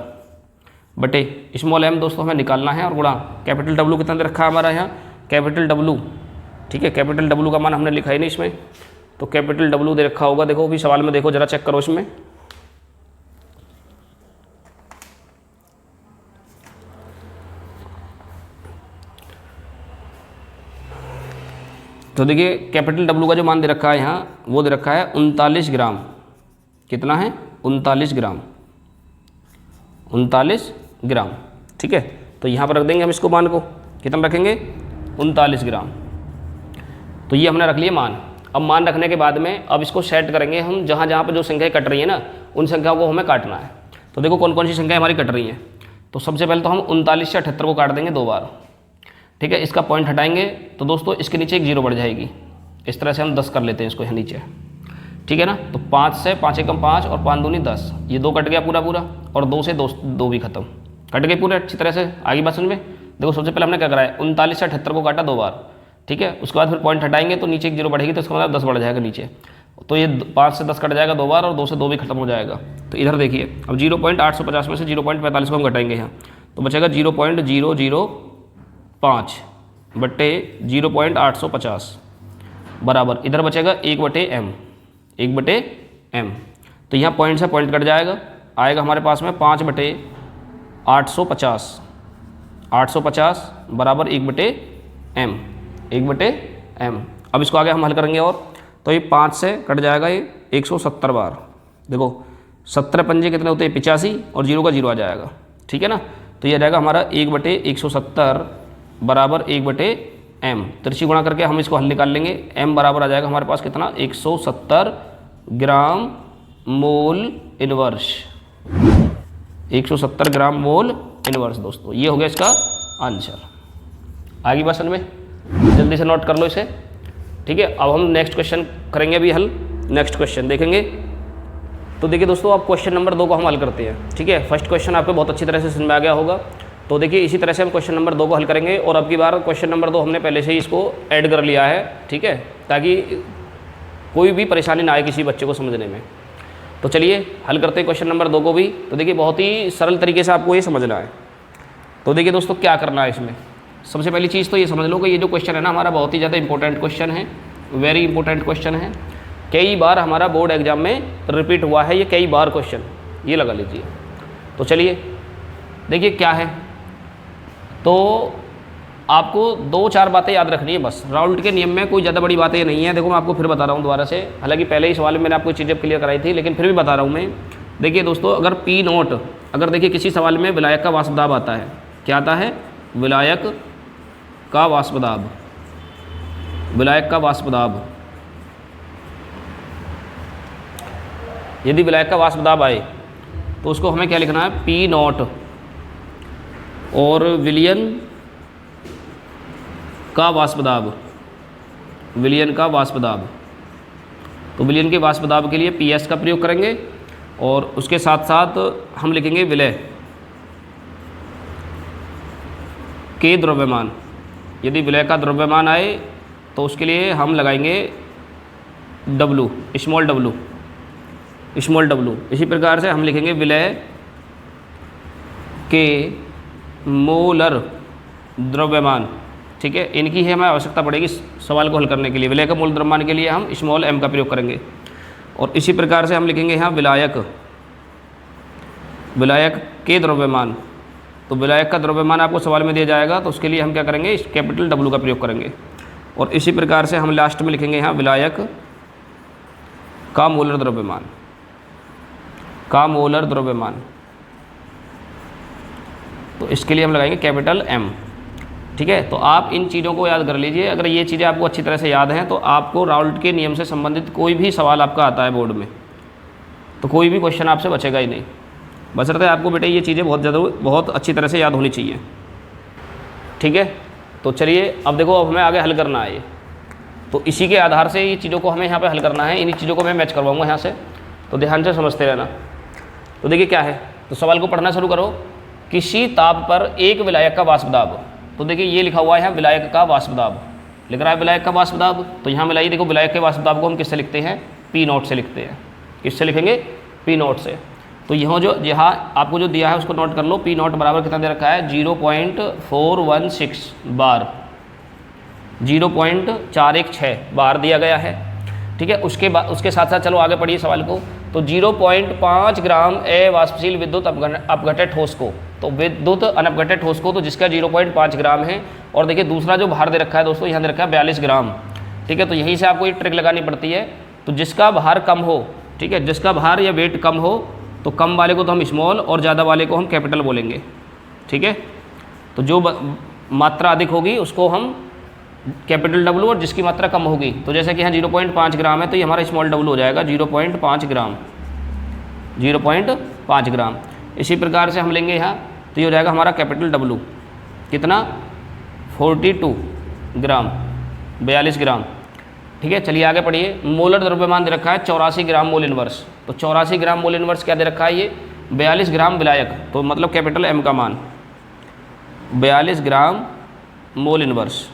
बटे स्मॉल एम दोस्तों हमें निकालना है और गुणा कैपिटल डब्लू कितना दे रखा है हमारा यहाँ, कैपिटल डब्लू। ठीक है, कैपिटल डब्लू का मान हमने लिखा ही नहीं इसमें, तो कैपिटल डब्लू दे रखा होगा, देखो भी सवाल में देखो जरा चेक करो इसमें। तो देखिए कैपिटल डब्लू का जो मान दे रखा है यहाँ वो दे रखा है 39 ग्राम, कितना है 39 ग्राम। ठीक है, तो यहाँ पर रख देंगे हम इसको मान को, कितना रखेंगे 39 ग्राम। तो ये हमने रख लिया मान। अब मान रखने के बाद में अब इसको सेट करेंगे हम, जहाँ जहाँ पर जो संख्याएं कट रही है ना उन संख्याओं को हमें काटना है। तो देखो कौन कौन सी संख्याएं हमारी कट रही हैं। तो सबसे पहले तो हम 39 से 78 को काट देंगे 2 बार। ठीक है, इसका पॉइंट हटाएंगे तो दोस्तों इसके नीचे एक 0 बढ़ जाएगी। इस तरह से हम 10 कर लेते हैं इसको यहाँ नीचे। ठीक है ना, तो 5 से 5 एकम 5 और 5 दूनी 10, ये 2 कट गया पूरा और 2 से 2 भी खत्म, कट गए पूरे अच्छी तरह से। आगे बात समझ में देखो, सबसे पहले हमने क्या करा है 39 से 78 को काटा 2 बार। ठीक है, उसके बाद फिर पॉइंट हटाएंगे तो नीचे एक 0 बढ़ेगी, तो इसका मतलब 10 बढ़ जाएगा नीचे। तो ये 5 से 10 कट जाएगा 2 बार और 2 से 2 भी खत्म हो जाएगा। तो इधर देखिए अब 0.850 में से 0.45 को हम घटाएंगे यहाँ, तो बचेगा 0.005 बटे 0.850 बराबर इधर बचेगा 1/m। तो यहाँ पॉइंट से पॉइंट कट जाएगा, आएगा हमारे पास में 5/850 बराबर 1/m। अब इसको आगे हम हल करेंगे और, तो ये 5 से कट जाएगा ये 170 बार। देखो 17 पंजे कितने होते हैं 85 और 0 का 0 आ जाएगा। ठीक है ना, तो ये रहेगा हमारा 1/170 बराबर 1/m। तिरछी गुणा करके हम इसको हल निकाल लेंगे। m बराबर आ जाएगा हमारे पास कितना 170 ग्राम मोल इनवर्स, 170 ग्राम मोल इनवर्स। दोस्तों ये हो गया इसका आंसर। आगे बात समझ में, जल्दी से नोट कर लो इसे। ठीक है, अब हम नेक्स्ट क्वेश्चन करेंगे अभी हल। नेक्स्ट क्वेश्चन देखेंगे। तो देखिए दोस्तों अब क्वेश्चन नंबर 2 को हम हल करते हैं। ठीक है, फर्स्ट क्वेश्चन आपको बहुत अच्छी तरह से समझ में आ गया होगा। तो देखिए इसी तरह से हम क्वेश्चन नंबर 2 को हल करेंगे और अब की बार क्वेश्चन नंबर 2 हमने पहले से ही इसको ऐड कर लिया है। ठीक है, ताकि कोई भी परेशानी ना आए किसी बच्चे को समझने में। तो चलिए हल करते हैं क्वेश्चन नंबर 2 को भी। तो देखिए बहुत ही सरल तरीके से आपको ये समझना है। तो देखिए दोस्तों क्या करना है इसमें, सबसे पहली चीज़ तो ये समझ लो कि ये जो क्वेश्चन है ना हमारा बहुत ही ज़्यादा इंपॉर्टेंट क्वेश्चन है, वेरी इंपॉर्टेंट क्वेश्चन है। कई बार हमारा बोर्ड एग्जाम में रिपीट हुआ है ये, कई बार क्वेश्चन ये लगा लीजिए। तो चलिए देखिए क्या है। तो आपको 2-4 बातें याद रखनी है बस। राउल्ट के नियम में कोई ज़्यादा बड़ी बातें नहीं है। देखो मैं आपको फिर बता रहा हूँ दोबारा से, हालांकि पहले ही सवाल में मैंने आपको चीज़ें क्लियर कराई थी, लेकिन फिर भी बता रहा हूँ मैं। देखिए दोस्तों अगर पी नॉट, अगर देखिए किसी सवाल में विलायक का वाष्प दाब आता है, क्या आता है विलायक का वाष्प दाब, विलायक का वाष्प दाब। यदि विलायक का वाष्प दाब आए तो उसको हमें क्या लिखना है पी नॉट और विलयन का वाष्प दाब, विलयन का वाष्प दाब। तो विलयन के वाष्प दाब के लिए PS का प्रयोग करेंगे और उसके साथ साथ हम लिखेंगे विलय के द्रव्यमान। यदि विलय का द्रव्यमान आए तो उसके लिए हम लगाएंगे W, स्मॉल w। इसी प्रकार से हम लिखेंगे विलय के मोलर द्रव्यमान। ठीक है, इनकी ही हमें आवश्यकता पड़ेगी सवाल को हल करने के लिए। विलय का मोल द्रव्यमान के लिए हम स्मॉल m का प्रयोग करेंगे और इसी प्रकार से हम लिखेंगे यहाँ विलायक के द्रव्यमान। तो विलायक का द्रव्यमान आपको सवाल में दिया जाएगा तो उसके लिए हम क्या करेंगे, कैपिटल W का प्रयोग करेंगे। और इसी प्रकार से हम लास्ट में लिखेंगे यहाँ विलायक का मोलर द्रव्यमान। तो इसके लिए हम लगाएंगे कैपिटल M। ठीक है, तो आप इन चीज़ों को याद कर लीजिए। अगर ये चीज़ें आपको अच्छी तरह से याद हैं तो आपको राउल्ट के नियम से संबंधित कोई भी सवाल आपका आता है बोर्ड में तो कोई भी क्वेश्चन आपसे बचेगा ही नहीं। बशर्ते आपको बेटे ये चीज़ें बहुत अच्छी तरह से याद होनी चाहिए। ठीक है, तो चलिए अब देखो, अब हमें आगे हल करना है ये। तो इसी के आधार से ये चीज़ों को हमें यहाँ पे हल करना है। इन्हीं चीज़ों को मैं मैच करवाऊँगा यहाँ से, तो ध्यान से समझते रहना। तो देखिए क्या है, तो सवाल को पढ़ना शुरू करो। किसी ताप पर एक विलायक का वाष्प दाब। तो देखिए ये लिखा हुआ है यहाँ विलायक का वाष्प दाब, लिख रहा है विलायक का वाष्प दाब। तो यहाँ मिलाइए, देखो विलायक के वाष्प दाब को हम किससे लिखते हैं, P0 से लिखते हैं। किससे लिखेंगे, P0 से। तो यहाँ आपको जो दिया है उसको नोट कर लो। P0 बराबर कितना दे रखा है, 0.416 बार, 0.416 बार दिया गया है। ठीक है, उसके साथ साथ चलो आगे पढ़िए सवाल को। तो 0.5 ग्राम अवाष्पशील विद्युत अपघट्य ठोस को, तो विद्युत अनपघट्य ठोस को तो जिसका 0.5 ग्राम है। और देखिए दूसरा जो भार दे रखा है दोस्तों, यहाँ दे रखा है 42 ग्राम। ठीक है, तो यहीं से आपको ये ट्रिक लगानी पड़ती है। तो जिसका भार कम हो, ठीक है, जिसका भार या वेट कम हो तो कम वाले को तो हम स्मॉल और ज़्यादा वाले को हम कैपिटल बोलेंगे। ठीक है, तो जो मात्रा अधिक होगी उसको हम कैपिटल W और जिसकी मात्रा कम होगी, तो जैसे कि यहाँ 0.5 ग्राम है तो ये हमारा स्मॉल W हो जाएगा 0.5 ग्राम, 0.5 ग्राम। इसी प्रकार से हम लेंगे यहाँ तो ये हो जाएगा हमारा कैपिटल W कितना, 42 ग्राम, 42 ग्राम। ठीक है, चलिए आगे पढ़िए। मोलर द्रव्यमान दे रखा है 84 ग्राम मोल इनवर्स। तो 84 ग्राम मोल इनवर्स क्या दे रखा है, ये 42 ग्राम विलायक, तो मतलब कैपिटल M का मान 42 ग्राम मोल इनवर्स,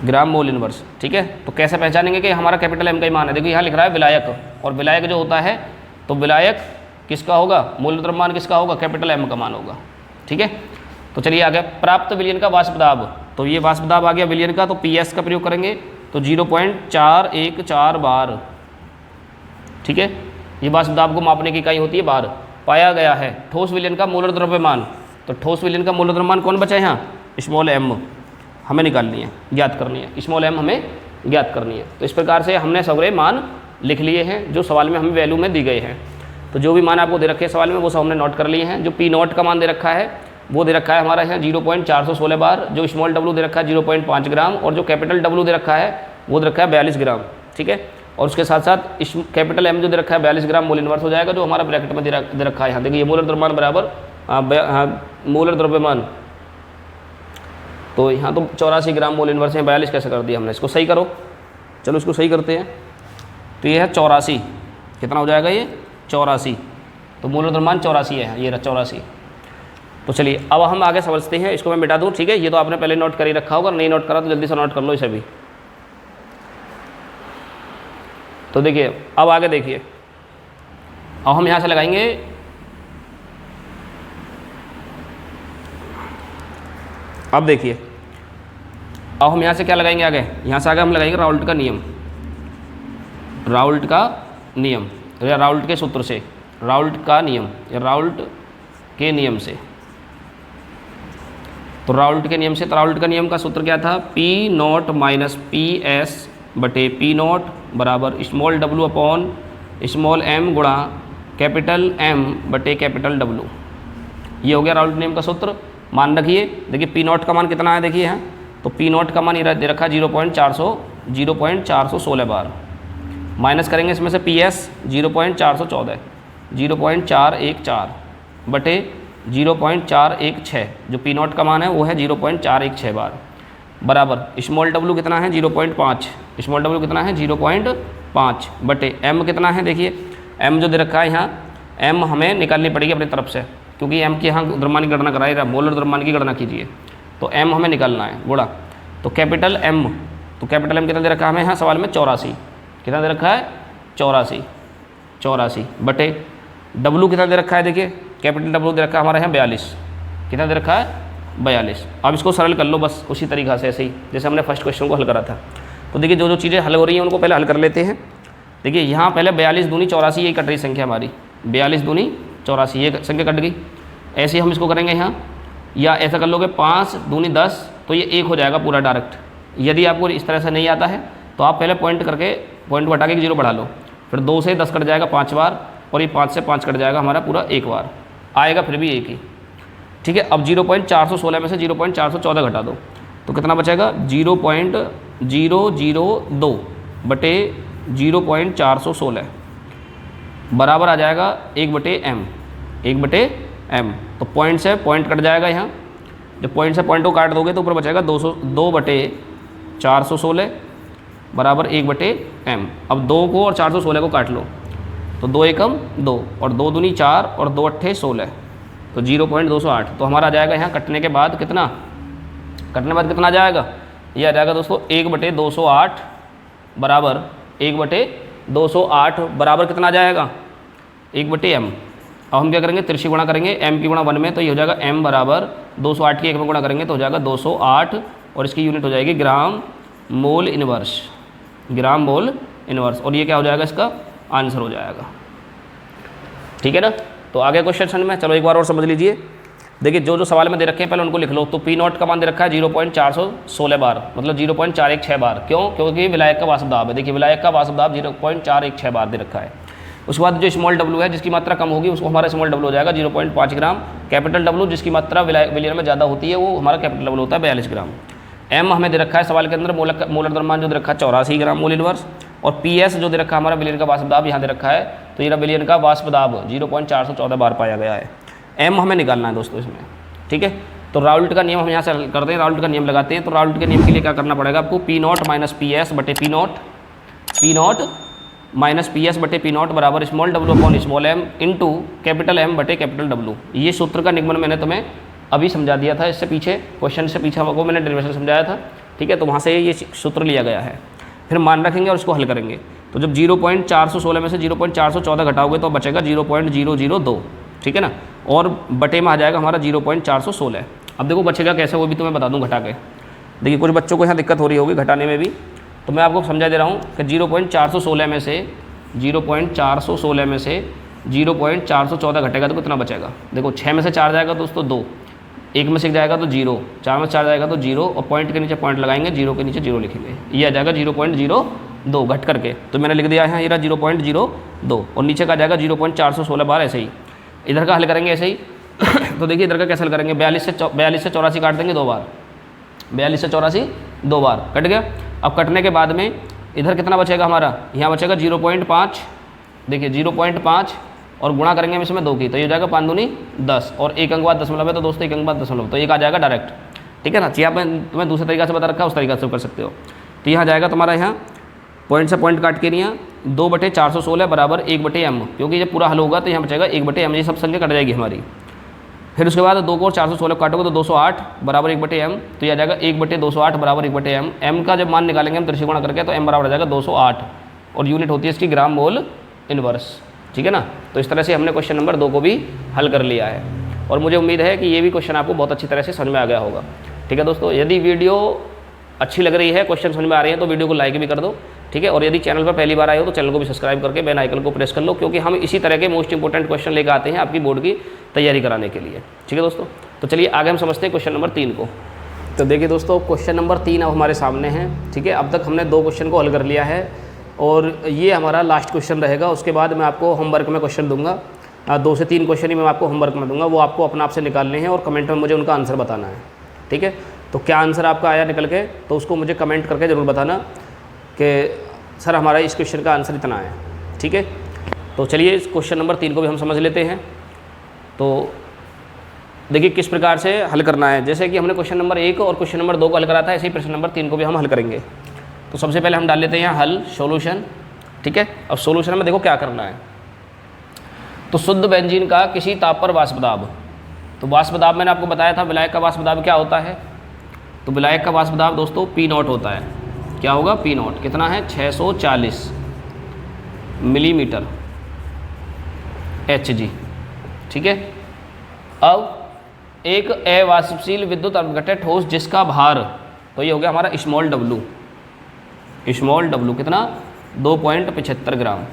ग्राम मोल इनवर्स। ठीक है, तो कैसे पहचानेंगे कि हमारा कैपिटल M का ही मान है। देखो यहाँ लिख रहा है विलायक, और विलायक जो होता है तो विलायक किसका होगा, मोल द्रव्यमान किसका होगा, कैपिटल M का मान होगा। ठीक है, तो चलिए आगे। प्राप्त विलयन का वाष्प दाब, तो ये वाष्प दाब आ गया विलयन का, तो PS का प्रयोग करेंगे तो 0.414 बार। ठीक है, ये वाष्प दाब को मापने की इकाई होती है बार। पाया गया है ठोस विलयन का मोलर द्रव्यमान, तो ठोस विलयन का मोलर द्रव्यमान कौन बचा है यहाँ, स्मॉल m हमें निकालनी है, ज्ञात करनी है, स्मॉल m हमें ज्ञात करनी है। तो इस प्रकार से हमने सगरे मान लिख लिए हैं जो सवाल में हमें वैल्यू में दी गए हैं। तो जो भी मान आपको दे रखे हैं सवाल में वो सब हमने नोट कर लिए हैं। जो P0 का मान दे रखा है वो दे रखा है हमारा यहाँ 0.416 बार, जो स्मॉल W दे रखा है 0.5 ग्राम, और जो कैपिटल W दे रखा है वो दे रखा है 42 ग्राम। ठीक है, और उसके साथ साथ कैपिटल M जो दे रखा है 42 ग्राम मोल इनवर्स हो जाएगा, जो हमारा ब्रैकेट में दे रखा है यहाँ। देखिए मोलर द्रव्यमान बराबर मोलर द्रव्यमान, तो यहाँ तो 84 ग्राम मोल इनवर्स है, 42 कैसे कर दिया हमने, इसको सही करो। चलो इसको सही करते हैं। तो ये है 84, कितना हो जाएगा ये 84, तो मोलर द्रव्यमान 84 है, ये 84। तो चलिए अब हम आगे समझते हैं। इसको मैं मिटा दूँ, ठीक है, ये तो आपने पहले नोट कर ही रखा होगा, नहीं नोट करा तो जल्दी से नोट कर लो इसे भी। तो देखिए अब आगे देखिए, अब हम यहाँ से लगाएंगे अब देखिए, अब हम यहाँ से क्या लगाएंगे आगे, यहाँ से आगे हम लगाएंगे राउल्ट का नियम, राउल्ट का नियम या राउल्ट के सूत्र से, राउल्ट का नियम या राउल्ट के नियम से। तो राउल्ट के नियम से, तो राउल्ट का नियम का सूत्र क्या था, P0 माइनस PS बटे P0 बराबर small w upon small m गुणा कैपिटल M बटे कैपिटल W। ये हो गया राउल्ट नियम का सूत्र। मान रखिए, देखिए P0 का मान कितना है, देखिए यहाँ तो P0 का मान ये दे रखा है 0.416 बार, माइनस करेंगे इसमें से PS 0.414, 0.414 बटे 0.416, जो P0 का मान है वो है 0.416 बार, बराबर स्मॉल डब्लू कितना है 0.5, स्मॉल डब्लू कितना है 0.5 बटे एम कितना है, देखिए एम जो दे रखा है यहाँ, एम हमें निकालनी पड़ेगी अपनी तरफ से, क्योंकि एम की यहाँ द्रव्यमान की गणना कराई रहा, मोलर द्रव्यमान की गणना कीजिए, तो एम हमें निकालना है गुणा, तो कैपिटल एम, तो कैपिटल एम कितना दे रखा है हमें यहाँ सवाल में 84, कितना दे रखा है 84 बटे डब्लू कितना दे रखा है, देखिए कैपिटल डब्लू दे रखा है हमारे यहाँ 42, कितना दे रखा है 42। अब इसको सरल कर लो बस उसी तरीक़ा से, ऐसे ही जैसे हमने फर्स्ट क्वेश्चन को हल करा था। तो देखिए जो जो चीज़ें हल हो रही हैं उनको पहले हल कर लेते हैं। देखिए यहाँ पहले 42 दूनी 84 यही कट रही संख्या हमारी, 42 दूनी 84 ये संख्या कट गई। ऐसे हम इसको करेंगे यहाँ, या ऐसा कर लोगे 5 दूनी 10, तो ये 1 हो जाएगा पूरा डायरेक्ट। यदि आपको इस तरह से नहीं आता है तो आप पहले पॉइंट करके, पॉइंट को हटा के 0 बढ़ा लो, फिर 2 से 10 कट जाएगा 5 बार, और ये 5 से 5 कट जाएगा हमारा पूरा 1 बार, आएगा फिर भी 1 ही। ठीक है, अब 0.416 में से 0.414 घटा दो तो कितना बचेगा 0.002 बटे 0.416 बराबर आ जाएगा 1/m, 1/m। तो पॉइंट से पॉइंट कट जाएगा यहाँ, जब पॉइंट से पॉइंट को काट दोगे तो ऊपर बचेगा 2/416 बराबर 1/m। अब 2 को और 416 को काट लो, तो 2 एकम 2 और 2 दूनी 4 और 2 अट्ठे 16, तो 0.208। तो हमारा आ जाएगा यहाँ कटने के बाद कितना, आ जाएगा, ये आ जाएगा दोस्तों 1/208 बराबर 1/208 बराबर कितना आ जाएगा 1/m। अब हम क्या करेंगे, त्रिशी गुणा करेंगे, m की गुणा 1 में, तो ये हो जाएगा m बराबर 208 की 1 में गुणा करेंगे तो हो जाएगा 208, और इसकी यूनिट हो जाएगी ग्राम मोल इनवर्स, ग्राम मोल इनवर्स, और ये क्या हो जाएगा, इसका आंसर हो जाएगा। ठीक है ना। तो आगे क्वेश्चन में चलो एक बार और समझ लीजिए। देखिए जो जो सवाल में दे रखे हैं पहले उनको लिख लो। तो पी नॉट का मान दे रखा है 0.416 बार, मतलब 0.416 बार। क्यों? क्योंकि विलायक का वाष्प दाब है। देखिए विलायक का वाष्प दाब 0.416 बार दे रखा है। उसके बाद जो स्मॉल डब्लू है जिसकी मात्रा कम होगी उसको हमारा स्मॉल डब्लू हो जाएगा 0.5 ग्राम। कैपिटल डब्लू जिसकी मात्रा विलियन में ज़्यादा होती है वो हमारा कैपिटल डब्लू होता है 42 ग्राम। एम हमें दे रखा है सवाल के अंदर मोलर द्रव्यमान जो दे रखा है 84 ग्राम मोल इनवर्स। और पीएस जो दे रखा है हमारा विलियन का वाष्प दाब यहाँ दे रखा है, तो ये विलियन का वाष्प दाब 0.414 बार पाया गया है। एम हमें निकालना है दोस्तों इसमें। ठीक है, तो राउल्ट का नियम हम यहाँ से हल करते हैं। राउल्ट का नियम लगाते हैं। तो राउल्ट के नियम के लिए क्या करना पड़ेगा आपको, P not minus P S बटे P not minus P S बटे पी नॉट बराबर small W upon small M into capital M बटे कैपिटल डब्लू। ये सूत्र का निगमन मैंने तुम्हें अभी समझा दिया था, इससे पीछे क्वेश्चन से पीछे को मैंने डेरिवेशन समझाया था। ठीक है, तो वहाँ से ये सूत्र लिया गया है। फिर मान रखेंगे और इसको हल करेंगे। तो जब 0.416 में से 0.414 घटाओगे तो बचेगा 0.002। ठीक है ना, और बटे में आ जाएगा हमारा 0.416। अब देखो बचेगा कैसे वो भी तुम्हें बता दूं घटा के। देखिए कुछ बच्चों को यहाँ दिक्कत हो रही होगी घटाने में भी, तो मैं आपको समझा दे रहा हूँ कि 0.416 में से 0.414 घटेगा तो कितना बचेगा। देखो 6 में से 4 जाएगा दोस्तों 2, 1 में से जाएगा तो 0, 4 में से 4 जाएगा तो 0, और पॉइंट के नीचे पॉइंट लगाएंगे, 0 के नीचे 0 लिखेंगे, ये आ जाएगा 0.02 घट करके। तो मैंने लिख दिया है ये रहा 0.02, और नीचे का जाएगा 0.416 बार। ऐसे ही इधर का हल करेंगे ऐसे ही। तो देखिए इधर का कैसे हल करेंगे, 42 से 84 काट देंगे 2 बार, 42 से 84 2 बार कट गया। अब कटने के बाद में इधर कितना बचेगा हमारा, यहाँ बचेगा 0.5। देखिए 0.5 और गुणा करेंगे हम इसमें 2 की, तो ये हो जाएगा 5 दूनी 10, और 1 अंक बाद दशमलव है तो दोस्तों 1 अंक बाद दशमलव, तो 1 आ जाएगा डायरेक्ट। ठीक है ना, यहाँ पर तुम्हें दूसरे तरीका से बता रखा है उस तरीका से कर सकते हो। तो यहाँ जाएगा तुम्हारा यहाँ पॉइंट से पॉइंट काट के नहीं, 2/416 बराबर 1/m, क्योंकि जब पूरा हल होगा तो यहाँ बचेगा 1/m, ये सब संख्या कट जाएगी हमारी। फिर उसके बाद 2 को 416 काटोगे तो 208 बराबर 1/m, तो यह आ जाएगा 1/208 बराबर 1/m। m का जब मान निकालेंगे हम त्रिकोण करके तो m बराबर आ जाएगा 208, और यूनिट होती है इसकी ग्राम मोल इनवर्स। ठीक है ना, तो इस तरह से हमने क्वेश्चन नंबर 2 को भी हल कर लिया है, और मुझे उम्मीद है कि ये भी क्वेश्चन आपको बहुत अच्छी तरह से समझ में आ गया होगा। ठीक है दोस्तों, यदि वीडियो अच्छी लग रही है, क्वेश्चन समझ में आ रहे हैं तो वीडियो को लाइक भी कर दो। ठीक है, और यदि चैनल पर पहली बार आए हो तो चैनल को भी सब्सक्राइब करके बेल आइकन को प्रेस कर लो, क्योंकि हम इसी तरह के मोस्ट इंपॉर्टेंट क्वेश्चन लेकर आते हैं आपकी बोर्ड की तैयारी कराने के लिए। ठीक है दोस्तों, तो चलिए आगे हम समझते हैं क्वेश्चन नंबर 3 को। तो देखिए दोस्तों, क्वेश्चन नंबर 3 अब हमारे सामने है। ठीक है, अब तक हमने 2 क्वेश्चन को हल कर लिया है, और ये हमारा लास्ट क्वेश्चन रहेगा। उसके बाद मैं आपको होमवर्क में क्वेश्चन दूंगा, 2 से 3 क्वेश्चन ही मैं आपको होमवर्क में दूंगा, वो आपको अपने आप से निकालने हैं और कमेंट में मुझे उनका आंसर बताना है। ठीक है, तो क्या आंसर आपका आया निकल के, तो उसको मुझे कमेंट करके ज़रूर बताना कि सर हमारा इस क्वेश्चन का आंसर इतना है। ठीक है, तो चलिए इस क्वेश्चन नंबर 3 को भी हम समझ लेते हैं। तो देखिए किस प्रकार से हल करना है। जैसे कि हमने क्वेश्चन नंबर 1 और क्वेश्चन नंबर 2 को हल करा था, ऐसे ही प्रश्न नंबर 3 को भी हम हल करेंगे। तो सबसे पहले हम डाल लेते हैं यहाँ हल, सॉल्यूशन। ठीक है, अब सॉल्यूशन में देखो क्या करना है। तो शुद्ध बेंजीन का किसी ताप पर वाष्प दाब, तो वाष्प दाब मैंने आपको बताया था विलायक का वाष्प दाब क्या होता है। तो विलायक का वाष्प दाब दोस्तों P0 होता है। क्या होगा P0, कितना है 640 मिलीमीटर Hg। ठीक है, अब एक अवाष्पशील विद्युत अपघट्य ठोस जिसका भार, तो ये हो गया हमारा स्मॉल w, स्मॉल w कितना 2.75 ग्राम,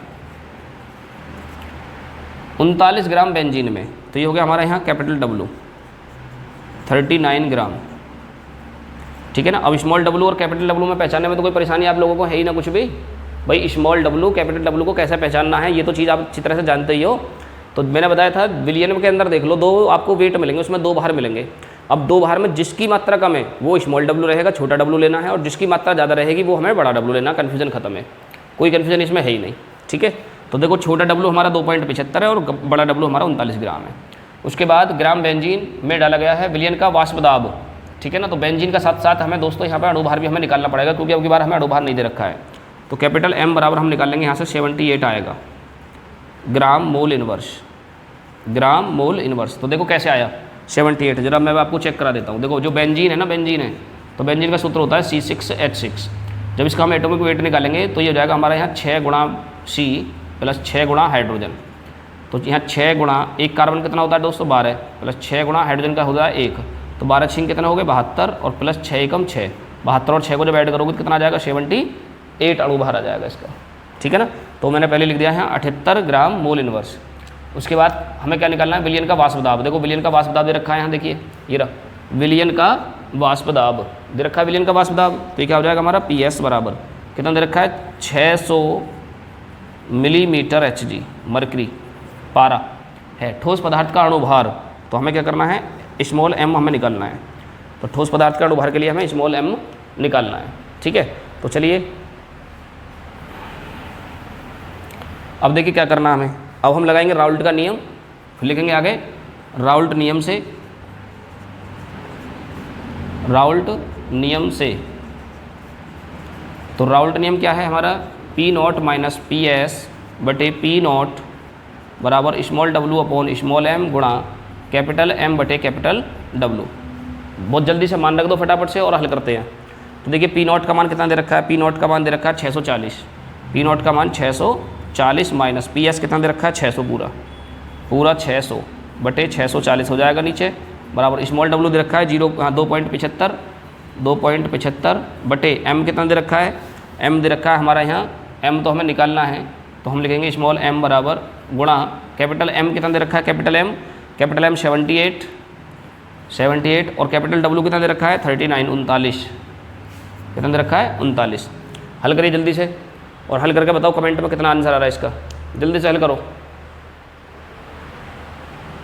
39 ग्राम बेंजीन में, तो ये हो गया हमारा यहाँ कैपिटल W 39 ग्राम। ठीक है ना। अब स्मॉल w और कैपिटल W में पहचानने में तो कोई परेशानी आप लोगों को है ही ना कुछ भी। भाई स्मॉल w कैपिटल W को कैसे पहचानना है, ये तो चीज़ आप अच्छी तरह से जानते ही हो। तो मैंने बताया था विलियन के अंदर देख लो, 2 आपको वेट मिलेंगे, उसमें 2 भार मिलेंगे। अब 2 भार में जिसकी मात्रा कम है वो स्मॉल w रहेगा, छोटा w लेना है, और जिसकी मात्रा ज़्यादा रहेगी वो हमें बड़ा w लेना। कन्फ्यूजन खत्म है, कोई कन्फ्यूजन इसमें है ही नहीं। ठीक है, तो देखो छोटा w हमारा 2.75 है और बड़ा w हमारा 39 ग्राम है। उसके बाद ग्राम बेंजीन में डाला गया है विलियन का वाष्प दाब। ठीक है ना। तो बेंजीन का साथ साथ हमें दोस्तों यहाँ पर अणुभार भी हमें निकालना पड़ेगा, क्योंकि अब की बार हमें अणुभार नहीं दे रखा है। तो कैपिटल M बराबर हम निकाल लेंगे यहाँ से 78 आएगा ग्राम मोल इनवर्स, ग्राम मोल इनवर्स। तो देखो कैसे आया 78, जरा मैं आपको चेक करा देता हूँ। देखो जो बेंजीन है ना, बेंजीन है, तो बेंजीन का सूत्र होता है C6H6। जब इसका हम एटॉमिक वेट निकालेंगे तो ये हो जाएगा हमारा यहाँ 6 गुणा C प्लस 6 गुणा हाइड्रोजन। तो यहाँ 6 गुणा एक कार्बन कितना होता है दोस्तों 12, प्लस 6 गुणा हाइड्रोजन का होता है 1, तो 12 6 कितना हो गए 72, और प्लस 6 एकम 6, 72 और 6 को जब ऐड करोगे तो कितना आ जाएगा 78 अणुभार आ जाएगा इसका। ठीक है ना। तो मैंने पहले लिख दिया है 78 ग्राम मोल इनवर्स। उसके बाद हमें क्या निकालना है, विलियन का वाष्प दाब। देखो विलियन का वाष्प दाब दे रखा है यहाँ, देखिए ये रहा विलियन का वाष्प दाब दे रखा है, विलियन का वाष्प दाब। तो ये क्या हो जाएगा हमारा PS बराबर कितना दे रखा है 600 मिलीमीटर Hg, मरकरी पारा है। ठोस पदार्थ का अणुभार, तो हमें क्या करना है स्मॉल m हमें निकालना है। तो ठोस पदार्थ का अणुभार के लिए हमें स्मॉल m निकालना है। ठीक है, तो चलिए अब देखिए क्या करना है हमें। अब हम लगाएंगे राउल्ट का नियम, फिर लिखेंगे आगे राउल्ट नियम से, राउल्ट नियम से। तो राउल्ट नियम क्या है हमारा P0 माइनस PS बटे P0 बराबर small w upon small m गुणा कैपिटल M बटे कैपिटल W। बहुत जल्दी से मान रख दो फटाफट से और हल करते हैं। तो देखिए P0 का मान कितना दे रखा है, P0 का मान दे रखा है 640, P0 का मान 640 माइनस PS कितना दे रखा है 600 पूरा 600 बटे 640 हो जाएगा नीचे, बराबर स्मॉल w दे रखा है 2.75 बटे m कितना दे रखा है, m दे रखा है हमारा यहाँ, m तो हमें निकालना है, तो हम लिखेंगे स्मॉल m बराबर गुणा कैपिटल M कितना दे रखा है, कैपिटल M 78 और कैपिटल W कितना दे रखा है 39 कितना दे रखा है 39। हल करिए जल्दी से और हल करके बताओ कमेंट में कितना आंसर आ रहा है इसका। जल्दी से हल करो।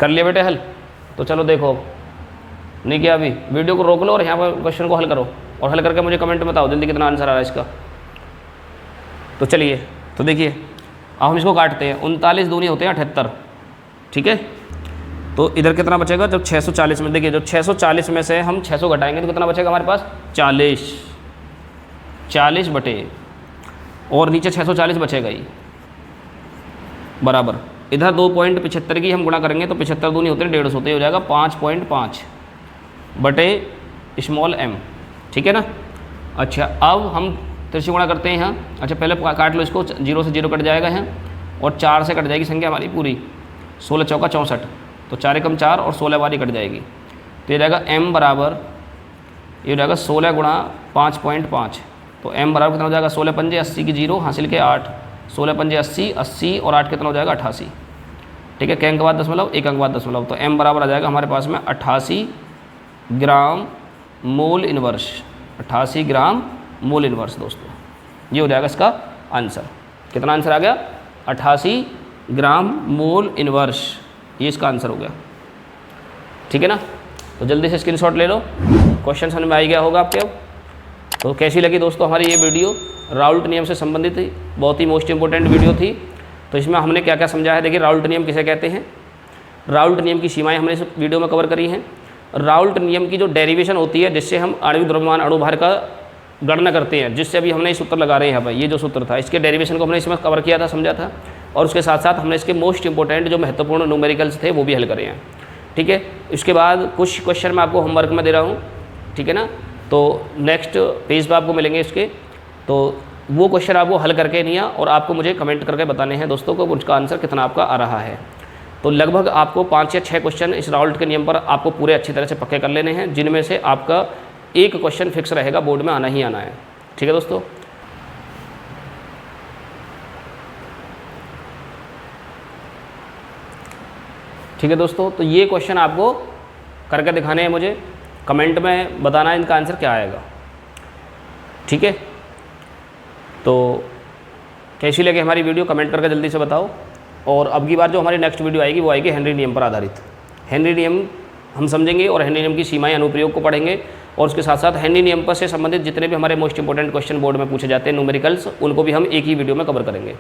कर लिया बेटे हल? तो चलो देखो, नहीं किया अभी वीडियो को रोक लो और यहाँ पर क्वेश्चन को हल करो और हल करके मुझे कमेंट में बताओ जल्दी कितना आंसर आ रहा है इसका। तो चलिए, तो देखिए अब हम इसको काटते हैं, 39 दूनी होते हैं 78। ठीक है, तो इधर कितना बचेगा जब 640 में, देखिए जब 640 में से हम 600 घटाएंगे तो कितना बचेगा हमारे पास 40 बटे, और नीचे 640 बचेगा ही, बराबर इधर 2.75 की हम गुणा करेंगे तो 75 दूनी होते हैं 150 होते हो जाएगा 5.5 बटे स्मॉल m। ठीक है ना। अच्छा अब हम तिरछी गुणा करते हैं यहाँ। अच्छा पहले काट लो इसको, 0 से 0 कट जाएगा यहाँ और 4 से कट जाएगी संख्या हमारी पूरी, 16 चौका 64, तो 4 एकम 4 और 16 वाली कट जाएगी, तो ये जाएगा m बराबर, ये हो जाएगा 16 गुणा 5.5, तो m बराबर कितना हो जाएगा 16 पंजे 80 की 0 हासिल के 8, 16 पंजे 80 और 8 कितना हो जाएगा 88। ठीक है, क अंक बाद दशमलव, एक अंक बाद दशमलव, तो m बराबर आ जाएगा हमारे पास में 88 ग्राम मोल इनवर्स, 88 ग्राम मोल इनवर्स। दोस्तों ये हो जाएगा इसका आंसर। कितना आंसर आ गया 88 ग्राम मोल इनवर्स, ये इसका आंसर हो गया। ठीक है ना। तो जल्दी से स्क्रीनशॉट ले लो, क्वेश्चन समझ में आ गया होगा आपके। अब तो कैसी लगी दोस्तों हमारी ये वीडियो, राउल्ट नियम से संबंधित थी, बहुत ही मोस्ट इंपॉर्टेंट वीडियो थी। तो इसमें हमने क्या क्या समझा है, देखिए राउल्ट नियम किसे कहते हैं, राउल्ट नियम की सीमाएं हमने इस वीडियो में कवर करी हैं। राउल्ट नियम की जो डेरिवेशन होती है, जिससे हम आणविक द्रव्यमान अणुभार का गणना करते हैं, जिससे अभी हमने सूत्र लगा रहे हैं भाई, ये जो सूत्र था इसके डेरिवेशन को हमने इसमें कवर किया था, समझा था। और उसके साथ साथ हमने इसके मोस्ट इंपॉर्टेंट जो महत्वपूर्ण न्यूमेरिकल्स थे वो भी हल करे हैं, ठीक है। इसके बाद कुछ क्वेश्चन मैं आपको होमवर्क में दे रहा हूँ, ठीक है ना। तो नेक्स्ट पेज पर आपको मिलेंगे इसके, तो वो क्वेश्चन आपको हल करके नहीं आ और आपको मुझे कमेंट करके बताने हैं दोस्तों को उसका आंसर कितना आपका आ रहा है। तो लगभग आपको 5 या 6 क्वेश्चन इस राउल्ट के नियम पर आपको पूरे अच्छी तरह से पक्के कर लेने हैं, जिनमें से आपका एक क्वेश्चन फिक्स रहेगा, बोर्ड में आना ही आना है, ठीक है दोस्तों। ठीक है दोस्तों, तो ये क्वेश्चन आपको करके दिखाने हैं, मुझे कमेंट में बताना है इनका आंसर क्या आएगा, ठीक है। तो कैसी लगे हमारी वीडियो कमेंट करके जल्दी से बताओ। और अब की बार जो हमारी नेक्स्ट वीडियो आएगी वो आएगी हेनरी नियम पर आधारित। हेनरी नियम हम समझेंगे और हेनरी नियम की सीमाएं अनुप्रयोग को पढ़ेंगे, और उसके साथ साथ हेनरी नियम पर से संबंधित जितने भी हमारे मोस्ट इंपॉर्टेंट क्वेश्चन बोर्ड में पूछे जाते हैं न्यूमेरिकल्स, उनको भी हम एक ही वीडियो में कवर करेंगे,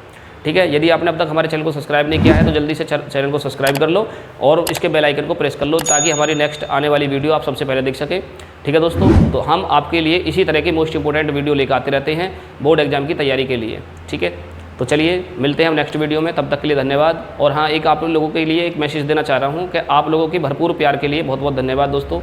ठीक है। यदि आपने अब तक हमारे चैनल को सब्सक्राइब नहीं किया है तो जल्दी से चैनल को सब्सक्राइब कर लो और इसके बेल आइकन को प्रेस कर लो, ताकि हमारी नेक्स्ट आने वाली वीडियो आप सबसे पहले देख सकें, ठीक है दोस्तों। तो हम आपके लिए इसी तरह की मोस्ट इंपॉर्टेंट वीडियो लेकर आते रहते हैं बोर्ड एग्जाम की तैयारी के लिए, ठीक है। तो चलिए मिलते हैं हम नेक्स्ट वीडियो में, तब तक के लिए धन्यवाद। और हाँ, एक आप लोगों के लिए एक मैसेज देना चाह रहा हूँ कि आप लोगों की भरपूर प्यार के लिए बहुत बहुत धन्यवाद दोस्तों।